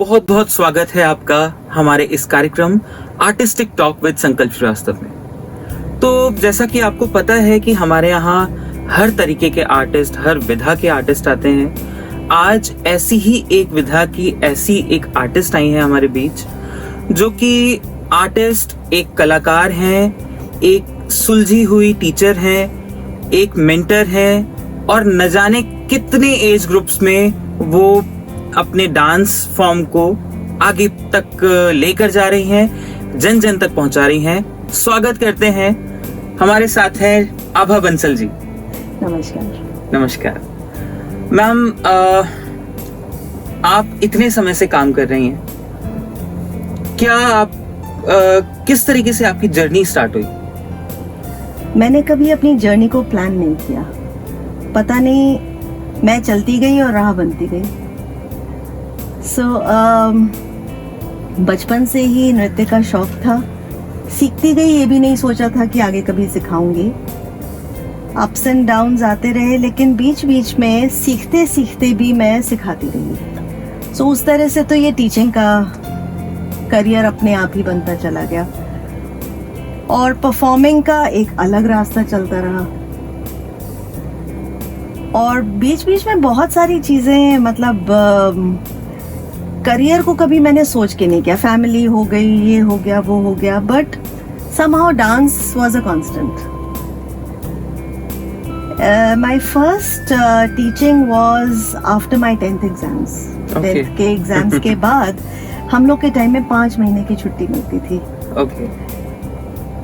बहुत बहुत स्वागत है आपका हमारे इस कार्यक्रम आर्टिस्टिक टॉक विद संकल्प श्रीवास्तव में। तो जैसा कि आपको पता है कि हमारे यहाँ हर तरीके के आर्टिस्ट, हर विधा के आर्टिस्ट आते हैं। आज ऐसी ही एक विधा की ऐसी एक आर्टिस्ट आई है हमारे बीच, जो कि आर्टिस्ट, एक कलाकार हैं, एक सुलझी हुई टीचर हैं, एक मेंटर हैं और न जाने कितने एज ग्रुप्स में वो अपने डांस फॉर्म को आगे तक लेकर जा रही हैं, जन जन तक पहुंचा रही हैं। स्वागत करते हैं, हमारे साथ हैं आभा बंसल जी। नमस्कार। नमस्कार मैम, आप इतने समय से काम कर रही हैं, क्या आप किस तरीके से आपकी जर्नी स्टार्ट हुई? मैंने कभी अपनी जर्नी को प्लान नहीं किया, पता नहीं मैं चलती गई और राह बनती गई। बचपन से ही नृत्य का शौक था, सीखती गई, ये भी नहीं सोचा था कि आगे कभी सिखाऊंगी। अप्स एंड डाउन्स आते रहे, लेकिन बीच बीच में सीखते सीखते भी मैं सिखाती रही। उस तरह से तो ये टीचिंग का करियर अपने आप ही बनता चला गया और परफॉर्मिंग का एक अलग रास्ता चलता रहा। और बीच बीच में बहुत सारी चीजें, मतलब करियर को कभी मैंने सोच के नहीं किया। फैमिली हो गई, ये हो गया, वो हो गया, but somehow dance was a constant. My first teaching was after my 10th exams. 10th के एग्जाम्स के बाद हम लोग के टाइम में 5 महीने की छुट्टी मिलती थी।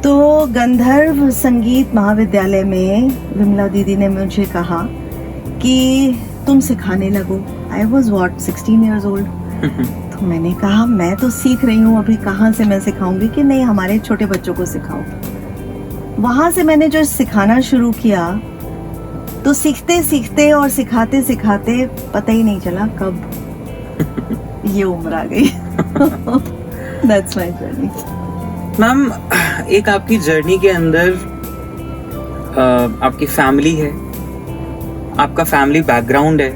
तो गंधर्व संगीत महाविद्यालय में विमला दीदी ने मुझे कहा कि तुम सिखाने लगो। I was what, 16 years old. तो मैंने कहा मैं तो सीख रही हूँ, अभी कहाँ से मैं सिखाऊंगी, कि नहीं, हमारे छोटे बच्चों को सिखाओ। वहां से मैंने जो सिखाना शुरू किया, तो सीखते सीखते और सिखाते सिखाते पता ही नहीं चला कब ये उम्र आ गई। That's my journey. मैम, एक आपकी जर्नी के अंदर आपकी फैमिली है, आपका फैमिली बैकग्राउंड है,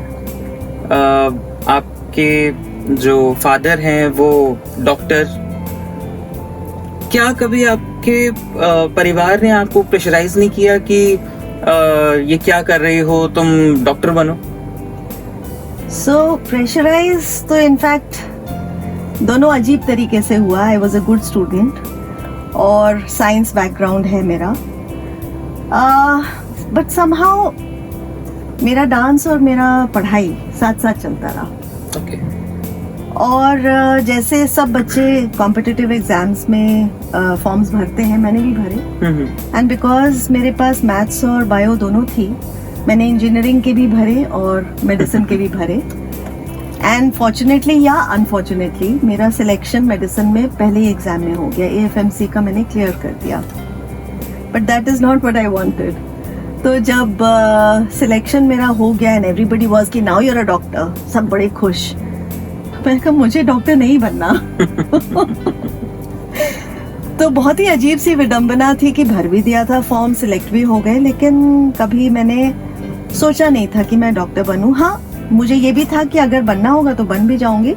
आपके जो फादर हैं वो डॉक्टर। क्या कभी आपके परिवार ने आपको प्रेशराइज नहीं किया कि ये क्या कर रही हो, तुम डॉक्टर बनो? प्रेशराइज तो इनफैक्ट दोनों अजीब तरीके से हुआ। I was a good student और साइंस बैकग्राउंड है मेरा, बट समहाउ मेरा डांस और मेरा पढ़ाई साथ साथ चलता रहा। और जैसे सब बच्चे कॉम्पिटिटिव एग्जाम्स में फॉर्म्स भरते हैं, मैंने भी भरे। एंड बिकॉज मेरे पास मैथ्स और बायो दोनों थी, मैंने इंजीनियरिंग के भी भरे और मेडिसिन के भी भरे। एंड फॉर्चुनेटली या अनफॉर्चुनेटली मेरा सिलेक्शन मेडिसिन में पहले ही एग्जाम में हो गया। AFMC का मैंने क्लियर कर दिया, but that is not what I wanted. तो जब सिलेक्शन मेरा हो गया एंड एवरीबडी वाज कि now you are a doctor, सब बड़े खुश। मैंने कहा मुझे डॉक्टर नहीं बनना। तो बहुत ही अजीब सी विडंबना थी कि भर भी दिया था फॉर्म, सिलेक्ट भी हो गए, लेकिन कभी मैंने सोचा नहीं था कि मैं डॉक्टर बनूं। हाँ, मुझे ये भी था कि अगर बनना होगा तो बन भी जाऊंगी,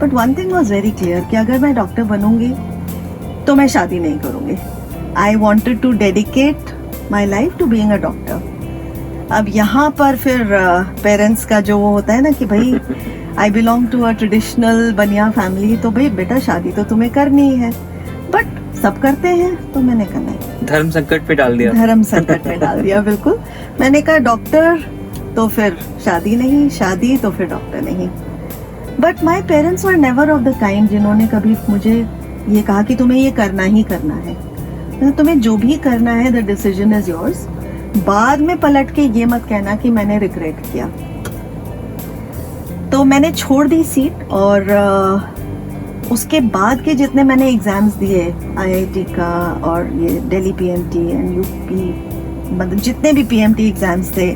but one thing was very clear कि अगर मैं डॉक्टर बनूंगी तो मैं शादी नहीं करूंगी। I wanted to dedicate my life to being a doctor. अब यहाँ पर फिर पेरेंट्स का जो वो होता है ना कि भाई I belong to a traditional bania family, तो भाई बेटा शादी तो तुम्हें करनी ही है, बट सब करते हैं, तो मैंने कहा नहीं। धर्म संकट पे डाल दिया। धर्म संकट में डाल दिया, बिल्कुल। मैंने कहा डॉक्टर तो फिर शादी नहीं, शादी तो फिर डॉक्टर नहीं। But my parents were never of the kind जिन्होंने कभी मुझे ये कहा कि तुम्हें ये करना ही करना है। तुम्हें जो भी करना है, द डिसीजन इज योर्स। बाद में पलट के ये मत कहना कि मैंने रिग्रेट किया। तो मैंने छोड़ दी सीट और उसके बाद के जितने मैंने एग्जाम्स दिए, IIT का और ये दिल्ली PMT एंड UP, मतलब जितने भी PMT एग्जाम्स थे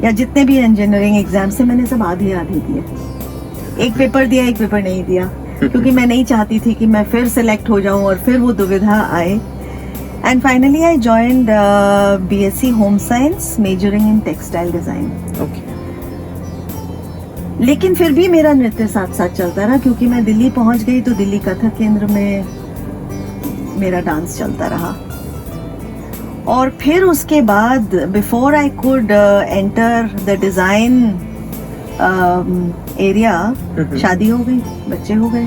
या जितने भी इंजीनियरिंग एग्जाम्स थे, मैंने सब आधे आधे दिए। एक पेपर दिया, एक पेपर नहीं दिया, क्योंकि मैं नहीं चाहती थी कि मैं फिर सिलेक्ट हो जाऊं और फिर वो दुविधा आए। And finally I joined BSc home science, measuring in textile design. लेकिन फिर भी मेरा नृत्य साथ साथ चलता रहा, क्योंकि मैं दिल्ली पहुंच गई तो दिल्ली कथक केंद्र में मेरा डांस चलता रहा। और फिर उसके बाद before I could enter the design area, शादी हो गई, बच्चे हो गए,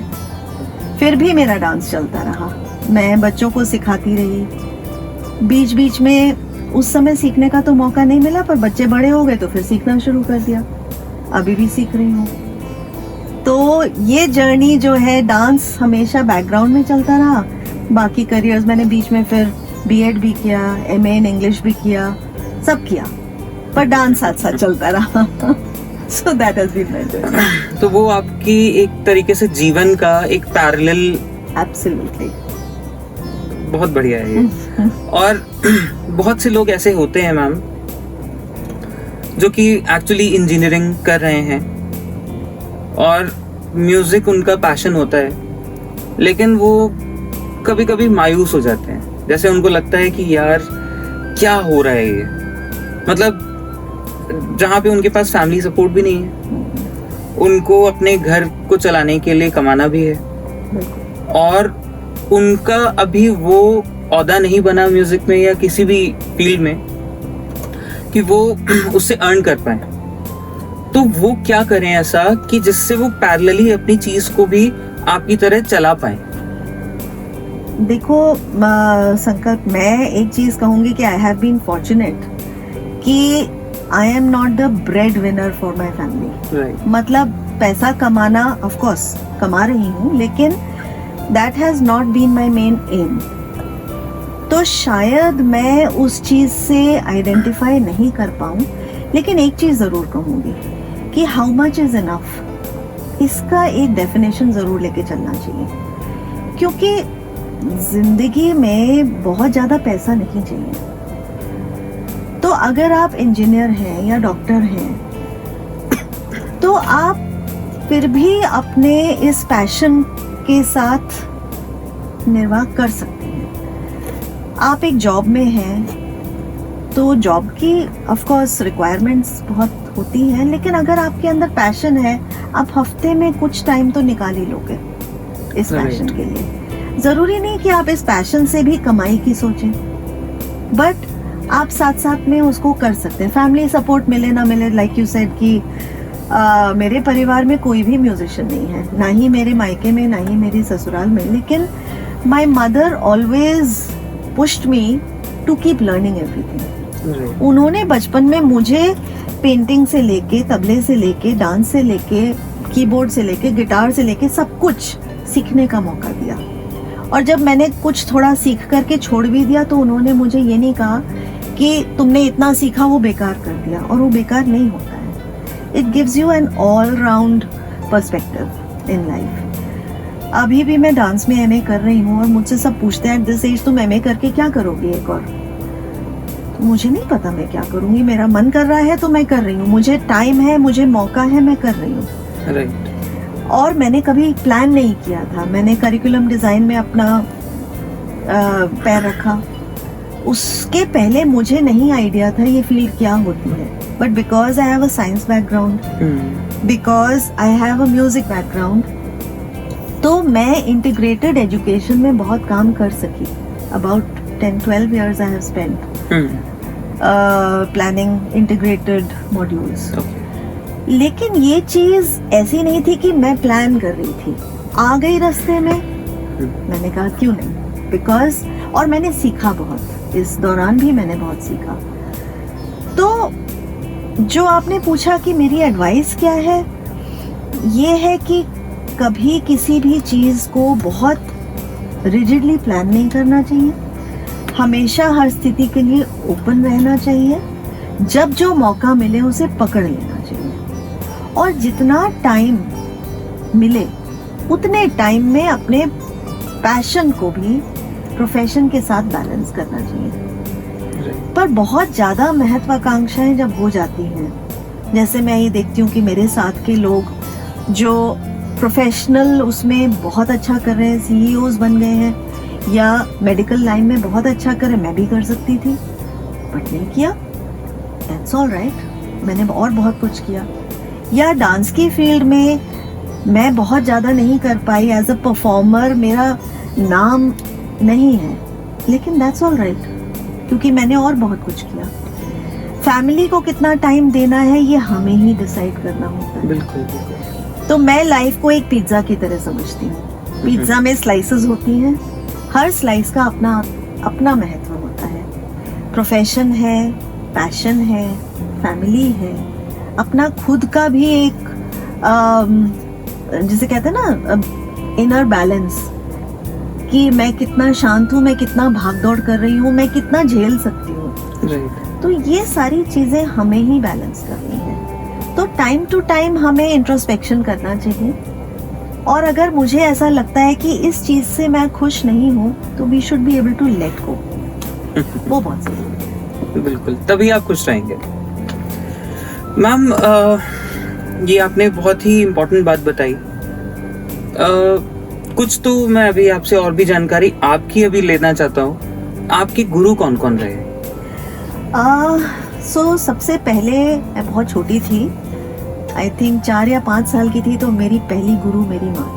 फिर भी मेरा डांस चलता रहा। मैं बच्चों को सिखाती रही। बीच बीच में उस समय सीखने का तो मौका नहीं मिला, पर बच्चे बड़े हो गए तो फिर सीखना शुरू कर दिया। अभी भी सीख रही हूँ। तो ये जर्नी जो है, डांस हमेशा बैकग्राउंड में चलता रहा। बाकी करियर्स मैंने बीच में फिर बीएड भी किया, एमए इन इंग्लिश भी किया, सब किया, पर डांस साथ साथ चलता रहा। So that has been my journey. तो वो आपकी एक तरीके से जीवन का एक पैरेलल। Absolutely. बहुत बढ़िया है ये। और बहुत से लोग ऐसे होते हैं मैम जो कि एक्चुअली इंजीनियरिंग कर रहे हैं और म्यूजिक उनका पैशन होता है, लेकिन वो कभी कभी मायूस हो जाते हैं। जैसे उनको लगता है कि यार क्या हो रहा है ये, मतलब जहाँ पे उनके पास फैमिली सपोर्ट भी नहीं है, उनको अपने घर को चलाने के लिए कमाना भी है, और उनका अभी वो औहदा नहीं बना म्यूजिक में या किसी भी फील्ड में कि वो उससे अर्न कर पाए। तो वो क्या करें ऐसा कि जिससे वो पैरेलली अपनी चीज को भी आपकी तरह चला पाए? देखो संकल्प, मैं एक चीज कहूंगी कि आई हैव बीन फॉर्चुनेट कि I am not the bread winner for my family. मतलब पैसा कमाना ऑफ कोर्स कमा रही हूँ, लेकिन that has not been my main aim. तो शायद मैं उस चीज से आइडेंटिफाई नहीं कर पाऊँ, लेकिन एक चीज जरूर कहूंगी कि हाउ मच इज इनफ, इसका एक डेफिनेशन जरूर लेके चलना चाहिए, क्योंकि जिंदगी में बहुत ज्यादा पैसा नहीं चाहिए। तो अगर आप इंजीनियर हैं या डॉक्टर हैं तो आप फिर भी अपने इस पैशन के साथ निर्वाह कर सकते हैं। आप एक जॉब में हैं तो जॉब की ऑफ कोर्स रिक्वायरमेंट्स बहुत होती हैं, लेकिन अगर आपके अंदर पैशन है, आप हफ्ते में कुछ टाइम तो निकाल ही लोगे इस पैशन के लिए। जरूरी नहीं कि आप इस पैशन से भी कमाई की सोचें, बट आप साथ साथ में उसको कर सकते हैं। फैमिली सपोर्ट मिले ना मिले, लाइक यू सेड कि मेरे परिवार में कोई भी म्यूजिशियन नहीं है, ना ही मेरे मायके में, ना ही मेरी ससुराल में, लेकिन my mother always pushed me to keep learning everything. उन्होंने बचपन में मुझे पेंटिंग से लेके, तबले से लेके, डांस से लेके, कीबोर्ड से लेके, गिटार से लेके सब कुछ सीखने का मौका दिया। और जब मैंने कुछ थोड़ा सीख करके छोड़ भी दिया तो उन्होंने मुझे ये नहीं कहा कि तुमने इतना सीखा वो बेकार कर दिया, और वो बेकार नहीं होता है। It gives you an all round perspective in life. अभी भी मैं डांस में एमए कर रही हूँ और मुझसे सब पूछते हैं एट दिस एज तुम एमए करके क्या करोगी एक और? तो मुझे नहीं पता मैं क्या करूँगी, मेरा मन कर रहा है तो मैं कर रही हूँ, मुझे टाइम है, मुझे मौका है, मैं कर रही हूँ। राइट। और मैंने कभी प्लान नहीं किया था। मैंने करिकुलम डिजाइन में अपना पैर रखा, उसके पहले मुझे नहीं आइडिया था ये फील्ड क्या होती है, but because I have a science background, because I have a music background, तो मैं इंटीग्रेटेड एजुकेशन में बहुत काम कर सकी। About 10-12 years I have spent planning integrated modules. लेकिन ये चीज ऐसी नहीं थी कि मैं प्लान कर रही थी, आ गई रास्ते में, मैंने कहा क्यों नहीं, बिकॉज, और मैंने सीखा बहुत, इस दौरान भी मैंने बहुत सीखा। तो जो आपने पूछा कि मेरी एडवाइस क्या है, ये है कि कभी किसी भी चीज को बहुत रिजिडली प्लान नहीं करना चाहिए, हमेशा हर स्थिति के लिए ओपन रहना चाहिए, जब जो मौका मिले उसे पकड़ लेना चाहिए, और जितना टाइम मिले उतने टाइम में अपने पैशन को भी प्रोफेशन के साथ बैलेंस करना चाहिए। पर बहुत ज्यादा महत्वाकांक्षाएं जब हो जाती हैं, जैसे मैं ये देखती हूँ कि मेरे साथ के लोग जो प्रोफेशनल उसमें बहुत अच्छा कर रहे हैं, सीईओज बन गए हैं, या मेडिकल लाइन में बहुत अच्छा कर रहे, मैं भी कर सकती थी बट नहीं किया, दैट्स ऑल राइट। मैंने और बहुत कुछ किया, या डांस की फील्ड में मैं बहुत ज़्यादा नहीं कर पाई, एज अ परफॉर्मर मेरा नाम नहीं है, लेकिन दैट्स ऑल राइट, क्योंकि मैंने और बहुत कुछ किया। फैमिली को कितना टाइम देना है ये हमें ही डिसाइड करना होता है। बिल्कुल। तो मैं लाइफ को एक पिज्ज़ा की तरह समझती हूँ। पिज्ज़ा में स्लाइसेस होती हैं, हर स्लाइस का अपना अपना महत्व होता है। प्रोफेशन है, पैशन है, फैमिली है, अपना खुद का भी एक जिसे कहते हैं ना इनर बैलेंस, कि मैं कितना शांत हूँ, मैं कितना भागदौड़ कर रही हूँ, मैं कितना झेल सकती हूँ। तो ये सारी चीजें हमें ही बैलेंस करनी है। तो टाइम टू टाइम हमें इंट्रोस्पेक्शन करना चाहिए, और अगर मुझे ऐसा लगता है कि इस चीज से मैं खुश नहीं हूँ तो we should be able to let go. वो बहुत जरूरी है। बिल्कुल, तभी आप खुश रहेंगे। मैम, ये आपने बहुत ही इम्पोर्टेंट बात बताई। कुछ तो मैं अभी आपसे और भी जानकारी आपकी अभी लेना चाहता हूँ। आपके गुरु कौन कौन रहे? सबसे पहले मैं बहुत छोटी थी, आई थिंक 4 या 5 साल की थी, तो मेरी पहली गुरु मेरी माँ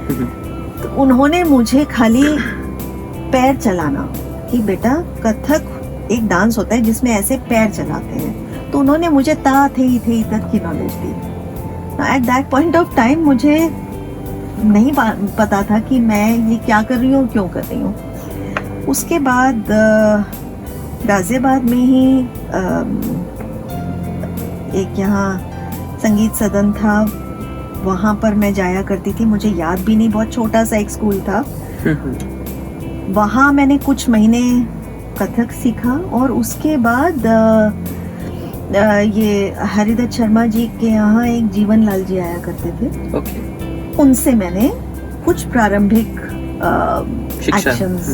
थी। तो उन्होंने मुझे खाली पैर चलाना, कि बेटा कथक एक डांस होता है जिसमें ऐसे पैर चलाते हैं, तो उन्होंने मुझे ता थे तक की knowledge the. At that point of time मुझे नहीं पता था कि मैं ये क्या कर रही हूँ, क्यों कर रही हूँ। उसके बाद गाजियाबाद में ही एक यहाँ संगीत सदन था, वहाँ पर मैं जाया करती थी। मुझे याद भी नहीं, बहुत छोटा सा एक स्कूल था। वहाँ मैंने कुछ महीने कथक सीखा, और उसके बाद ये हरिदत्त शर्मा जी के यहाँ एक जीवन लाल जी आया करते थे। उनसे मैंने कुछ प्रारंभिक एक्शंस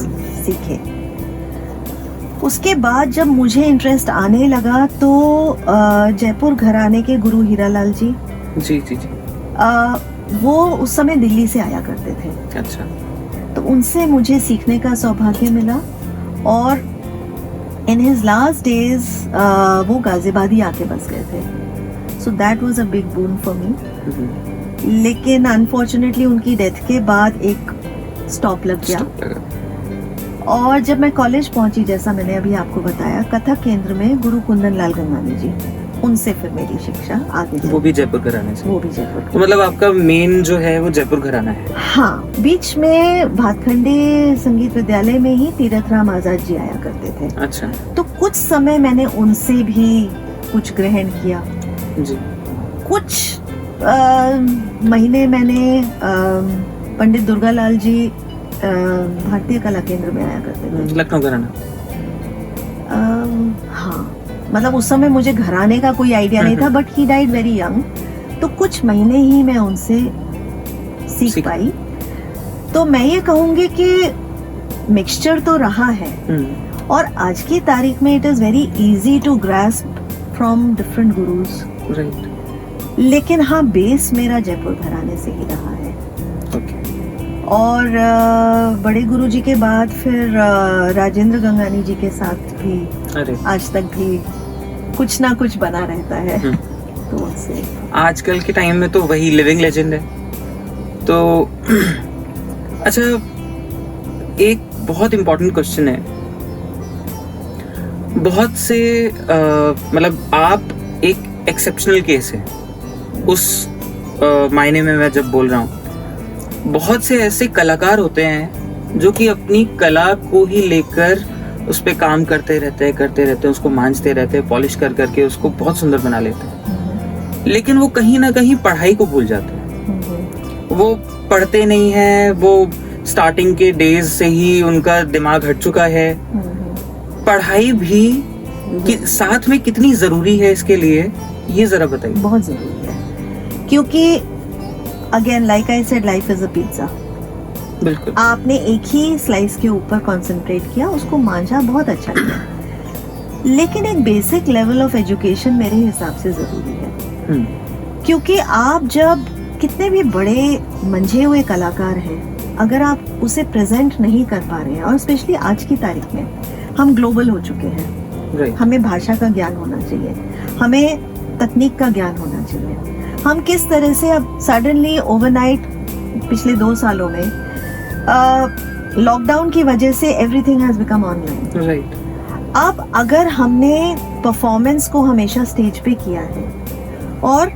सीखे। उसके बाद जब मुझे इंटरेस्ट आने लगा तो जयपुर घराने के गुरु हीरालाल जी जी वो उस समय दिल्ली से आया करते थे। अच्छा। तो उनसे मुझे सीखने का सौभाग्य मिला, और इन हिज लास्ट डेज वो गाजियाबाद ही आके बस गए थे। So that was a big boon for me. लेकिन अनफॉर्चुनेटली उनकी डेथ के बाद एक स्टॉप लग गया। और जब मैं कॉलेज पहुंची, जैसा मैंने अभी आपको बताया, कथक केंद्र में गुरु कुंदन लाल गंगानी जी, उनसे फिर मेरी शिक्षा आगे। वो भी जयपुर घराने से? वो भी जयपुर। तो मतलब आपका मेन जो है वो जयपुर घराना है? हाँ, बीच में भातखंडे संगीत विद्यालय में ही तीरथ राम आजाद जी आया करते थे। अच्छा। तो कुछ समय मैंने उनसे भी कुछ ग्रहण किया जी। कुछ महीने मैंने पंडित दुर्गालाल जी भारतीय कला केंद्र में आया करते थे, लखनऊ घराना। हाँ, मतलब उस समय मुझे घराने का कोई आइडिया नहीं था, but he died very young, तो कुछ महीने ही मैं उनसे सीख पाई। तो मैं ये कहूंगी कि मिक्सचर तो रहा है, और आज की तारीख में it is very easy to grasp from different gurus. लेकिन हाँ, बेस मेरा जयपुर घराने से ही रहा है। और बड़े गुरुजी के बाद फिर राजेंद्र गंगानी जी के साथ भी आज तक भी कुछ ना कुछ बना रहता है। तो उनसे आजकल के टाइम में तो वही लिविंग लेजेंड है। तो अच्छा, एक बहुत इम्पोर्टेंट क्वेश्चन है। बहुत से मतलब आप एक एक्सेप्शनल केस है उस मायने में मैं जब बोल रहा हूँ। बहुत से ऐसे कलाकार होते हैं जो कि अपनी कला को ही लेकर उस पे काम करते रहते हैं, उसको मांझते रहते हैं, पॉलिश कर करके उसको बहुत सुंदर बना लेते हैं। लेकिन वो कहीं ना कहीं पढ़ाई को भूल जाते हैं। वो पढ़ते नहीं हैं, वो स्टार्टिंग के डेज से ही उनका दिमाग हट चुका है। पढ़ाई भी साथ में कितनी जरूरी है इसके लिए, ये जरा बताइए। बहुत जरूरी है, क्योंकि again like I said, life is a pizza. बिल्कुल। आपने एक ही स्लाइस के ऊपर कंसंट्रेट किया, उसको मांझा, बहुत अच्छा किया, लेकिन एक बेसिक लेवल ऑफ एजुकेशन मेरे हिसाब से जरूरी है। क्योंकि आप जब कितने भी बड़े मंझे हुए कलाकार हैं, अगर आप उसे प्रेजेंट नहीं कर पा रहे हैं, और स्पेशली आज की तारीख में हम ग्लोबल हो चुके हैं, हमें भाषा का ज्ञान होना चाहिए, हमें तकनीक का ज्ञान होना चाहिए। हम किस तरह से अब सडनली ओवरनाइट पिछले 2 सालों में लॉकडाउन की वजह से everything has become online. Right. अब अगर हमने परफॉर्मेंस को हमेशा स्टेज पे किया है और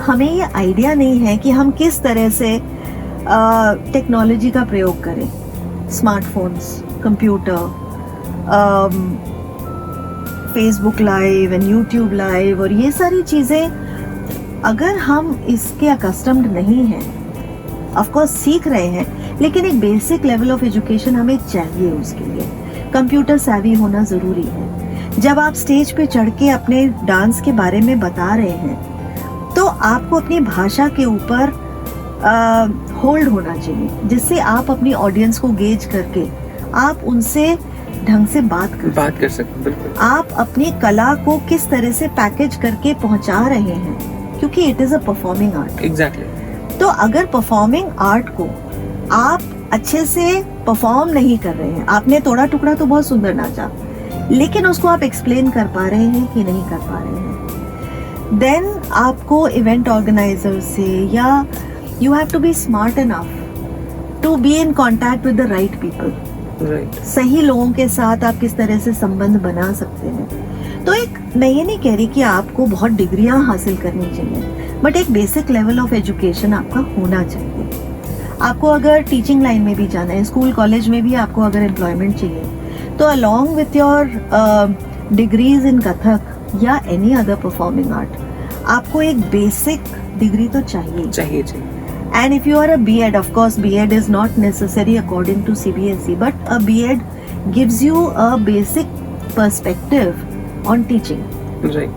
हमें ये आइडिया नहीं है कि हम किस तरह से टेक्नोलॉजी का प्रयोग करें, smartphones, computer, Facebook live and YouTube live और ये सारी चीज़ें, अगर हम इसके अकस्टम्ड नहीं हैं, ऑफ कोर्स सीख रहे हैं, लेकिन एक बेसिक लेवल ऑफ एजुकेशन हमें चाहिए उसके लिए। कंप्यूटर savvy होना ज़रूरी है। जब आप स्टेज पे चढ़ के अपने डांस के बारे में बता रहे हैं तो आपको अपनी भाषा के ऊपर होल्ड होना चाहिए, जिससे आप अपनी ऑडियंस को गेज करके आप उनसे ढंग से बात कर सकते। बिल्कुल। आप अपनी कला को किस तरह से पैकेज करके पहुंचा रहे हैं, क्योंकि it is a performing art. Exactly. तो अगर परफॉर्मिंग आर्ट को आप अच्छे से परफॉर्म नहीं कर रहे हैं, आपने थोड़ा टुकड़ा तो बहुत सुंदर नाचा, लेकिन उसको आप एक्सप्लेन कर पा रहे हैं कि नहीं कर पा रहे हैं, देन आपको इवेंट ऑर्गेनाइजर से या you have to be smart enough to be in contact with the right people. Right. सही लोगों के साथ आप किस तरह से संबंध बना सकते हैं। तो एक, मैं ये नहीं कह रही कि आपको बहुत डिग्रियां हासिल करनी चाहिए, बट एक बेसिक लेवल ऑफ एजुकेशन आपका होना चाहिए। आपको अगर टीचिंग लाइन में भी जाना है, स्कूल कॉलेज में भी आपको अगर एम्प्लॉयमेंट चाहिए, तो अलॉन्ग विथ योर डिग्रीज इन कथक या एनी अदर परफॉर्मिंग आर्ट, आपको एक बेसिक डिग्री तो चाहिए। And if you are a B.Ed, of course, B.Ed is not necessary according to CBSE, but a B.Ed gives you a basic perspective on teaching. Right.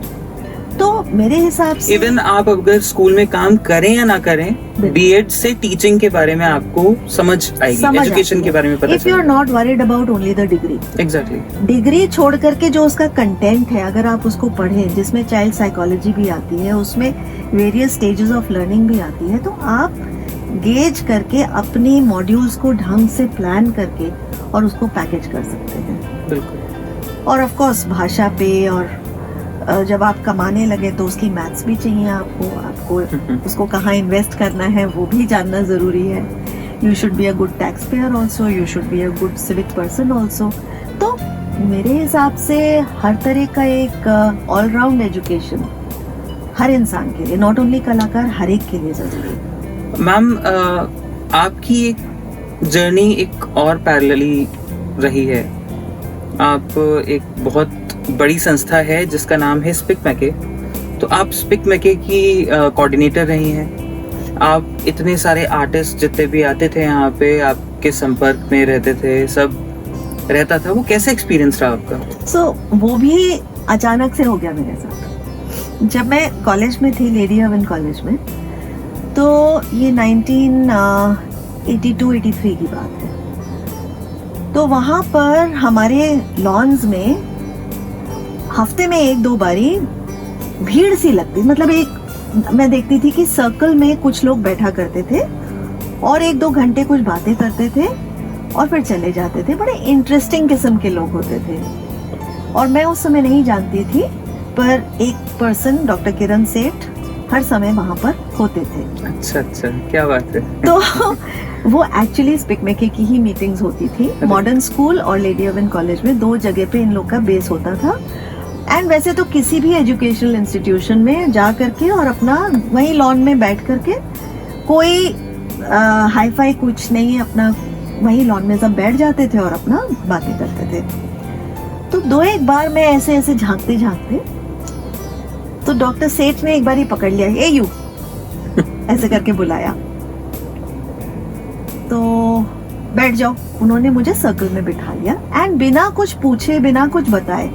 तो मेरे हिसाब से even आप अगर स्कूल में काम करें या ना करें, B.Ed से टीचिंग के बारे में आपको समझ आएगी, एजुकेशन के बारे में पता चलेगा। If you are not worried about only the degree. Exactly. Degree छोड़ करके जो उसका कंटेंट है, अगर आप उसको पढ़ें, जिसमें चाइल्ड साइकोलॉजी भी आती है, उसमें वेरियस स्टेजेस ऑफ लर्निंग भी आती है, तो आप गेज करके अपने मॉड्यूल्स को ढंग से प्लान करके और उसको पैकेज कर सकते हैं। बिल्कुल। और ऑफ कोर्स भाषा पे, और जब आप कमाने लगे तो उसकी मैथ्स भी चाहिए आपको उसको कहाँ इन्वेस्ट करना है वो भी जानना जरूरी है। You should be a good tax payer also, you should be a good civic person also. तो मेरे हिसाब से हर तरह का एक ऑलराउंड एजुकेशन हर इंसान के लिए, नॉट ओनली कलाकार, हर एक के लिए जरूरी है। मैम, आपकी एक जर्नी एक और पैरेलली रही है। आप एक बहुत बड़ी संस्था है जिसका नाम है स्पिक मैके। तो आप स्पिक मैके की कोऑर्डिनेटर रही हैं। आप इतने सारे आर्टिस्ट जितने भी आते थे यहाँ पे, आपके संपर्क में रहते थे, सब रहता था। वो कैसा एक्सपीरियंस रहा आपका? वो भी अचानक से हो गया मेरे साथ। जब मैं कॉलेज में थी, लेडी हवन कॉलेज में, तो ये 1982-83 की बात है। तो वहाँ पर हमारे लॉन्स में हफ्ते में 1-2 बारी भीड़ सी लगती, मतलब एक मैं देखती थी कि सर्कल में कुछ लोग बैठा करते थे और 1-2 घंटे कुछ बातें करते थे और फिर चले जाते थे। बड़े इंटरेस्टिंग किस्म के लोग होते थे और मैं उस समय नहीं जानती थी, पर एक पर्सन, डॉक्टर किरण सेठ, हर समय वहाँ पर होते थे। अच्छा, क्या बात है। तो वो एक्चुअली स्पिक मैके की ही मीटिंग्स होती थी। मॉडर्न स्कूल और लेडी हवन कॉलेज में 2 जगह पे इन लोग का बेस होता था। एंड वैसे तो किसी भी एजुकेशनल इंस्टीट्यूशन में जा करके और अपना वही लॉन में बैठ करके, कोई हाई फाई कुछ नहीं, अपना वही लॉन में सब बैठ जाते थे और अपना बातें करते थे। तो 2-1 बार मैं ऐसे झांकते तो डॉक्टर सेठ ने एक बार ही पकड़ लिया, ए यू ऐसे करके बुलाया, तो बैठ जाओ। उन्होंने मुझे सर्कल में बिठा लिया एंड बिना कुछ पूछे, बिना कुछ बताए,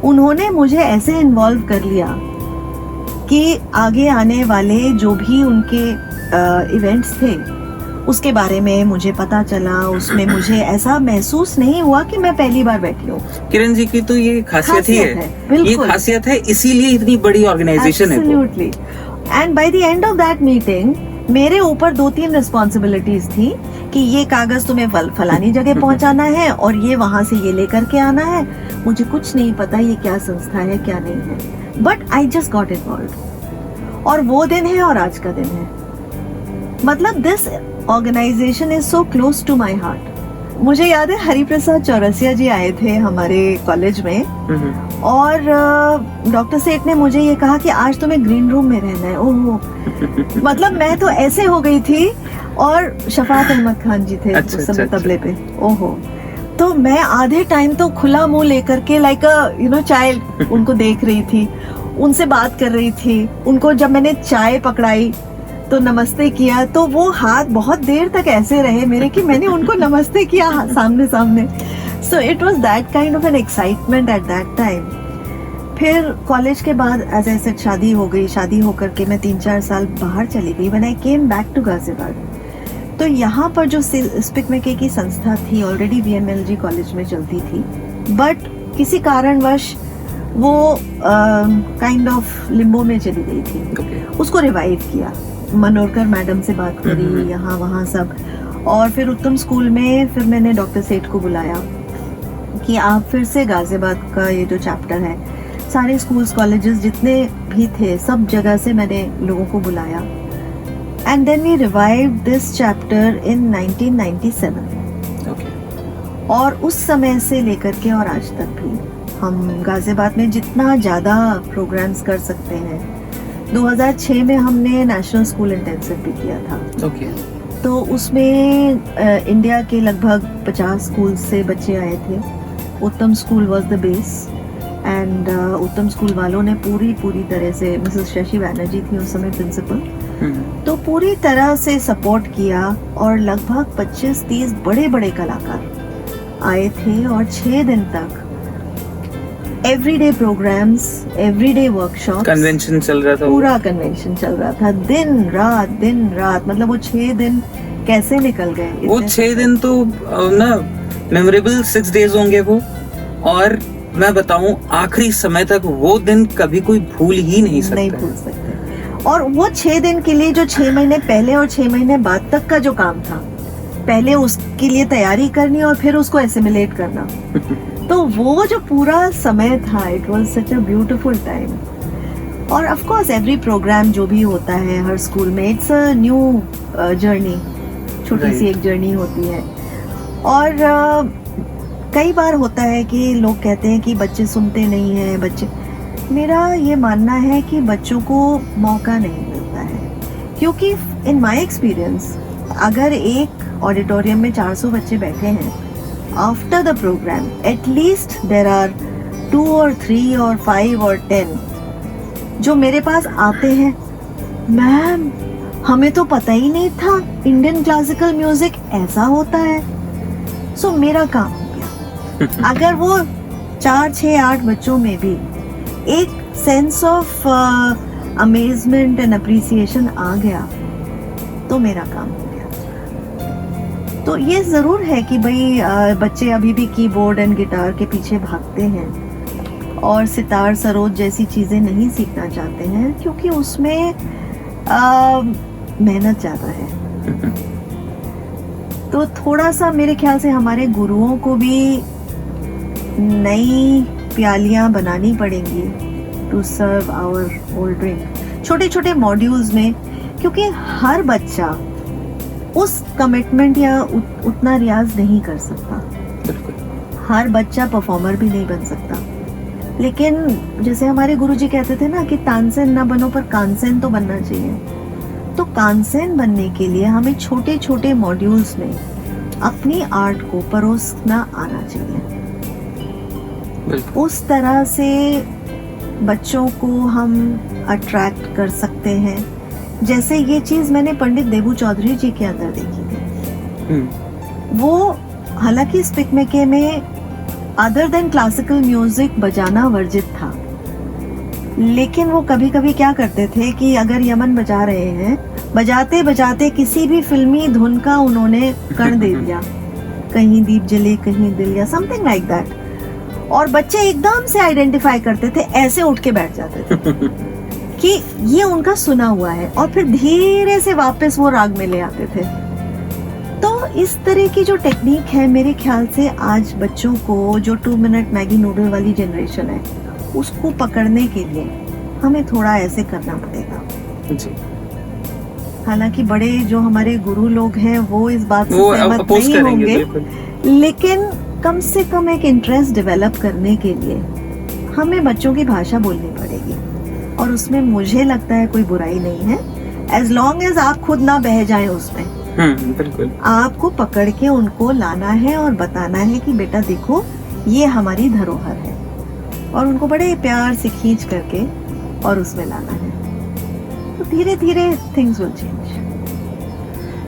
उन्होंने मुझे ऐसे इन्वॉल्व कर लिया कि आगे आने वाले जो भी उनके इवेंट्स थे उसके बारे में मुझे पता चला। उसमें मुझे ऐसा महसूस नहीं हुआ कि मैं पहली बार बैठी हूँ। किरण जी की तो ये खासियत ही है। ये खासियत है, इसीलिए इतनी बड़ी ऑर्गेनाइजेशन है। Absolutely. And by the end of that meeting मेरे ऊपर 2-3 रिस्पॉन्सिबिलिटीज थी कि ये कागज तुम्हें फलानी जगह पहुंचाना है और ये वहां से ये लेकर के आना है। मुझे कुछ नहीं पता ये क्या संस्था है क्या नहीं है, but I just got involve. और वो दिन है और आज का दिन है, मतलब this organisation is so close to my heart. मुझे याद है हरिप्रसाद चौरसिया जी आए थे हमारे कॉलेज में, और डॉक्टर सेठ ने मुझे ये कहा कि आज तुम्हें ग्रीन रूम में रहना है। ओह मतलब मैं तो ऐसे हो गई थी, और शफात अहमद खान जी थे उस समय तबले पे। ओहो, तो मैं आधे टाइम तो खुला मुंह लेकर के लाइक अ चाइल्ड उनको देख रही थी, उनसे बात कर रही थी। उनको जब मैंने चाय पकड़ाई तो नमस्ते किया, तो वो हाथ बहुत देर तक ऐसे रहे मेरे कि मैंने उनको नमस्ते किया सामने सामने। So it was that kind of an excitement at that time. फिर कॉलेज के बाद एज आई सेड शादी हो गई। शादी होकर के मैं 3-4 साल बाहर चली गई। When I came back to Ghaziabad, तो यहाँ पर जो स्पिक मैके की संस्था थी ऑलरेडी VMLG कॉलेज में चलती थी, बट किसी कारणवश वो काइंड ऑफ लिम्बो में चली गई थी। उसको रिवाइव किया, मनोरकर मैडम से बात करी, यहाँ वहाँ सब। और फिर उत्तम स्कूल में फिर मैंने डॉक्टर सेठ को बुलाया कि आप फिर से गाजियाबाद का ये जो चैप्टर है, सारे स्कूल्स कॉलेजेस जितने भी थे सब जगह से मैंने लोगों को बुलाया। And then we revived this chapter in 1997। और उस समय से लेकर के और आज तक भी हम गाजियाबाद में जितना ज़्यादा प्रोग्राम्स कर सकते हैं। 2006 में हमने नेशनल स्कूल इंटेंसिव भी किया था। तो उसमें इंडिया के लगभग 50 स्कूल से बच्चे आए थे। उत्तम school was the base, and उत्तम स्कूल वालों ने पूरी तरह से, मिसेस शशि बैनर्जी थी उस समय प्रिंसिपल, तो पूरी तरह से सपोर्ट किया। और लगभग 25-30 बड़े कलाकार आए थे, और 6 दिन तक everyday programmes, everyday workshop, convention चल रहा था, पूरा कन्वेंशन चल रहा था, दिन रात। मतलब वो 6 दिन कैसे निकल गए। वो 6 दिन तो ना मेमोरेबल 6 डेज होंगे वो। और मैं बताऊं, आखिरी समय तक वो दिन कभी कोई भूल ही नहीं सकता। नहीं भूल सकते। और वो 6 दिन के लिए जो 6 महीने पहले और 6 महीने बाद तक का जो काम था, पहले उसके लिए तैयारी करनी और फिर उसको एसिमिलेट करना, तो वो जो पूरा समय था, it was such a beautiful time. और ऑफ कोर्स एवरी प्रोग्राम जो भी होता है हर स्कूल में, इट्स अ न्यू जर्नी, छोटी सी एक जर्नी होती है। और कई बार होता है कि लोग कहते हैं कि बच्चे सुनते नहीं हैं, बच्चे, मेरा ये मानना है कि बच्चों को मौका नहीं मिलता है। क्योंकि इन माय एक्सपीरियंस, अगर एक ऑडिटोरियम में 400 बच्चे बैठे हैं, after the programme at least there are 2 or 3 or 5 or 10 जो मेरे पास आते हैं, मैम हमें तो पता ही नहीं था इंडियन क्लासिकल म्यूजिक ऐसा होता है। सो मेरा काम हो गया। अगर वो 4, 6, 8 बच्चों में भी एक sense of amazement and appreciation आ गया, तो मेरा काम हो गया। तो ये जरूर है कि भाई बच्चे अभी भी कीबोर्ड एंड गिटार के पीछे भागते हैं और सितार, सरोद जैसी चीजें नहीं सीखना चाहते हैं, क्योंकि उसमें मेहनत ज्यादा है। तो थोड़ा सा मेरे ख्याल से हमारे गुरुओं को भी नई प्यालियां बनानी पड़ेंगी to serve our old drink, छोटे छोटे मॉड्यूल्स में, क्योंकि हर बच्चा उस कमिटमेंट या उतना रियाज नहीं कर सकता। हर बच्चा परफॉर्मर भी नहीं बन सकता। लेकिन जैसे हमारे गुरुजी कहते थे ना कि तानसेन ना बनो पर कानसेन तो बनना चाहिए। तो कानसेन बनने के लिए हमें छोटे छोटे मॉड्यूल्स में अपनी आर्ट को परोसना आना चाहिए। उस तरह से बच्चों को हम अट्रैक्ट कर सकते हैं। जैसे ये चीज मैंने पंडित देबू चौधरी जी के अंदर देखी थी। वो हालांकि स्पिक मैके में अदर देन क्लासिकल म्यूजिक बजाना वर्जित था, लेकिन वो कभी कभी क्या करते थे कि अगर यमन बजा रहे हैं, बजाते बजाते किसी भी फिल्मी धुन का उन्होंने कण दे दिया, कहीं दीप जले कहीं दिल, या समथिंग लाइक दैट, और बच्चे एकदम से आइडेंटिफाई करते थे, ऐसे उठ के बैठ जाते थे कि ये उनका सुना हुआ है, और फिर धीरे से वापस वो राग में ले आते थे। तो इस तरह की जो टेक्निक है, मेरे ख्याल से आज बच्चों को, जो 2 मिनट मैगी नूडल वाली जनरेशन है, उसको पकड़ने के लिए हमें थोड़ा ऐसे करना पड़ेगा। जी, हालांकि बड़े जो हमारे गुरु लोग हैं वो इस बात से वो सहमत अपोज नहीं करेंगे होंगे, बिल्कुल। लेकिन कम से कम एक इंटरेस्ट डेवलप करने के लिए हमें बच्चों की भाषा बोलनी पड़ेगी, और उसमें मुझे लगता है कोई बुराई नहीं है, एज लॉन्ग एज आप खुद ना बह जाएं उसमें। बिल्कुल। आपको पकड़ के उनको लाना है और बताना है कि बेटा देखो ये हमारी धरोहर है, और उनको बड़े प्यार से खींच करके और उसमें लाना है, तो धीरे धीरे थिंग्स विल चेंज।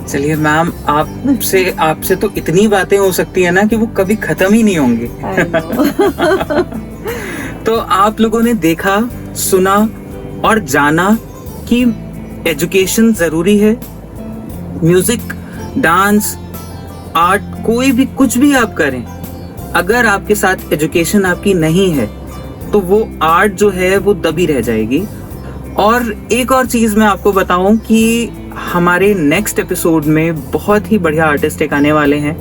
चलिए मैम, आपसे तो इतनी बातें हो सकती है ना कि वो कभी खत्म ही नहीं होंगी। तो आप लोगों ने देखा, सुना और जाना कि एजुकेशन जरूरी है। म्यूजिक, डांस, आर्ट, कोई भी कुछ भी आप करें, अगर आपके साथ एजुकेशन आपकी नहीं है तो वो आर्ट जो है वो दबी रह जाएगी। और एक और चीज मैं आपको बताऊं कि हमारे नेक्स्ट एपिसोड में बहुत ही बढ़िया आर्टिस्ट एक आने वाले हैं,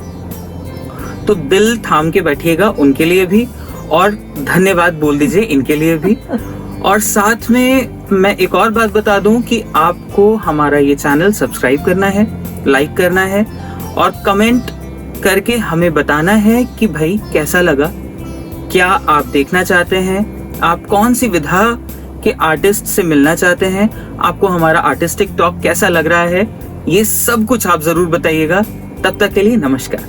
तो दिल थाम के बैठिएगा उनके लिए भी, और धन्यवाद बोल दीजिए इनके लिए भी। और साथ में मैं एक और बात बता दूं कि आपको हमारा ये चैनल सब्सक्राइब करना है, लाइक करना है और कमेंट करके हमें बताना है कि भाई कैसा लगा, क्या आप देखना चाहते हैं, आप कौन सी विधा के आर्टिस्ट से मिलना चाहते हैं, आपको हमारा आर्टिस्टिक टॉक कैसा लग रहा है, ये सब कुछ आप जरूर बताइएगा। तब तक के लिए नमस्कार।